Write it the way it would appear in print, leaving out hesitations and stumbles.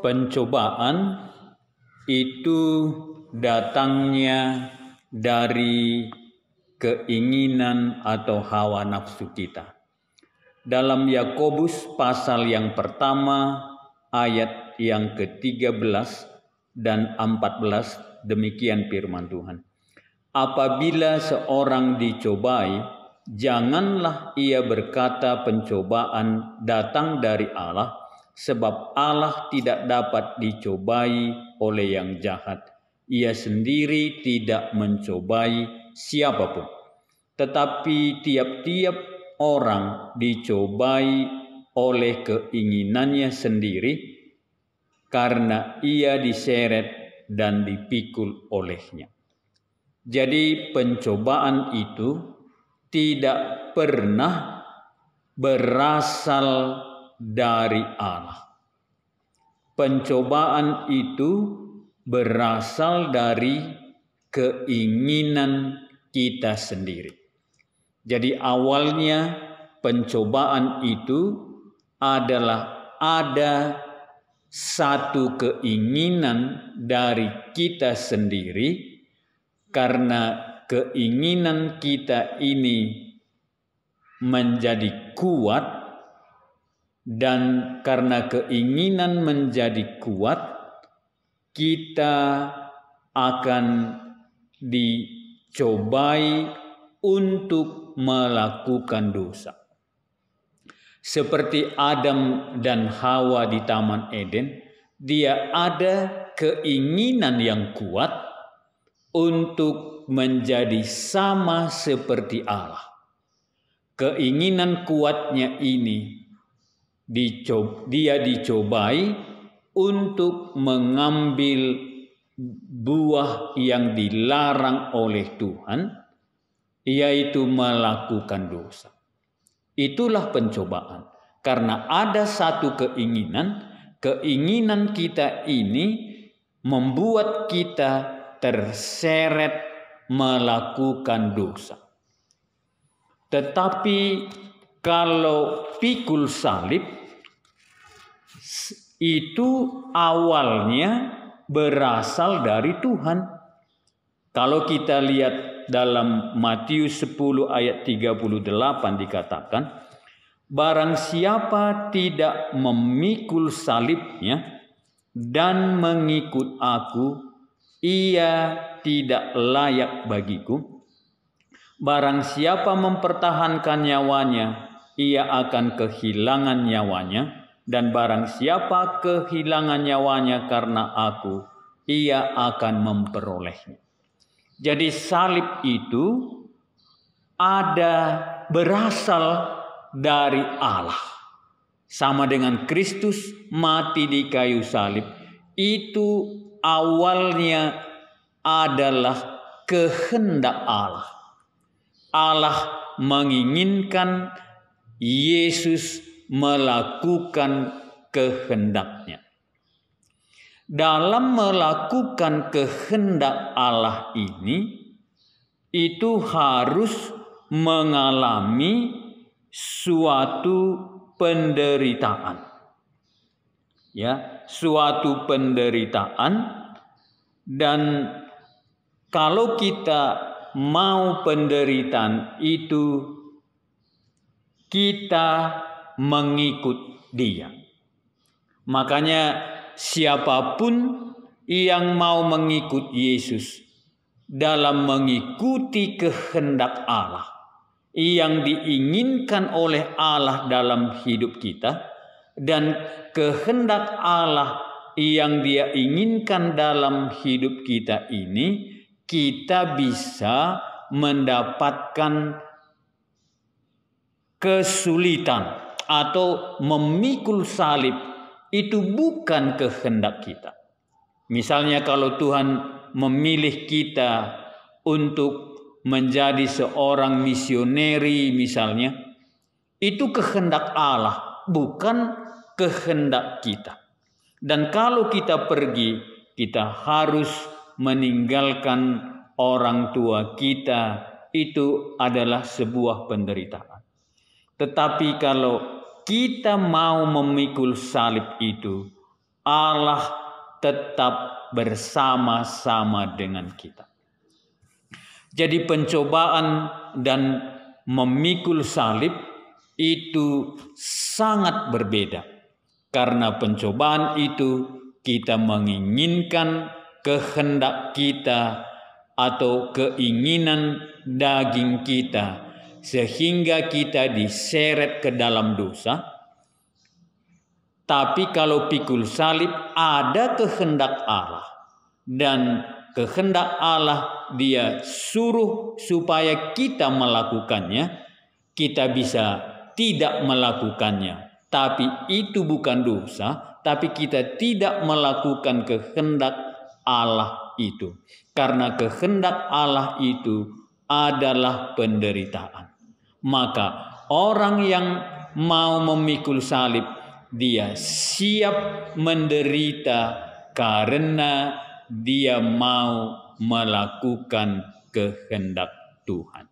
Pencobaan itu datangnya dari keinginan atau hawa nafsu kita. Dalam Yakobus pasal yang pertama ayat yang ke-13 dan 14 demikian firman Tuhan. Apabila seorang dicobai, janganlah ia berkata pencobaan datang dari Allah, sebab Allah tidak dapat dicobai oleh yang jahat. Ia sendiri tidak mencobai siapapun. Tetapi tiap-tiap orang dicobai oleh keinginannya sendiri, karena ia diseret dan dipikul olehnya. Jadi pencobaan itu tidak pernah berasal dari Allah. Pencobaan itu berasal dari keinginan kita sendiri. Jadi awalnya pencobaan itu adalah ada satu keinginan dari kita sendiri, karena keinginan kita ini menjadi kuat, dan karena keinginan menjadi kuat, kita akan dicobai untuk melakukan dosa. Seperti Adam dan Hawa di Taman Eden, dia ada keinginan yang kuat untuk menjadi sama seperti Allah. Keinginan kuatnya ini dia dicobai untuk mengambil buah yang dilarang oleh Tuhan, yaitu melakukan dosa. Itulah pencobaan. Karena ada satu keinginan kita ini membuat kita terseret melakukan dosa. Tetapi kalau pikul salib itu awalnya berasal dari Tuhan. Kalau kita lihat dalam Matius 10 ayat 38 dikatakan, barang siapa tidak memikul salibnya dan mengikut aku, ia tidak layak bagiku. Barang siapa mempertahankan nyawanya, ia akan kehilangan nyawanya. Dan barang siapa kehilangan nyawanya karena aku, ia akan memperolehnya. Jadi salib itu berasal dari Allah. Sama dengan Kristus mati di kayu salib, itu awalnya adalah kehendak Allah. Allah menginginkan Yesus melakukan kehendaknya. Dalam melakukan kehendak Allah ini, itu harus mengalami suatu penderitaan. Ya, suatu penderitaan. Dan kalau kita mau penderitaan itu, kita mengikut Dia. Makanya siapapun yang mau mengikut Yesus dalam mengikuti kehendak Allah yang diinginkan oleh Allah dalam hidup kita, dan kehendak Allah yang Dia inginkan dalam hidup kita ini, kita bisa mendapatkan kesulitan atau memikul salib itu bukan kehendak kita. Misalnya kalau Tuhan memilih kita untuk menjadi seorang misioneri misalnya, itu kehendak Allah, bukan kehendak kita. Dan kalau kita pergi, kita harus meninggalkan orang tua kita, itu adalah sebuah penderitaan. Tetapi kalau kita mau memikul salib itu, Allah tetap bersama-sama dengan kita. Jadi pencobaan dan memikul salib itu sangat berbeda. Karena pencobaan itu kita menginginkan kehendak kita atau keinginan daging kita, sehingga kita diseret ke dalam dosa. Tapi kalau pikul salib ada kehendak Allah, dan kehendak Allah Dia suruh supaya kita melakukannya, kita bisa tidak melakukannya. Tapi itu bukan dosa, tapi kita tidak melakukan kehendak Allah itu. Karena kehendak Allah itu adalah penderitaan. Maka orang yang mau memikul salib, dia siap menderita karena dia mau melakukan kehendak Tuhan.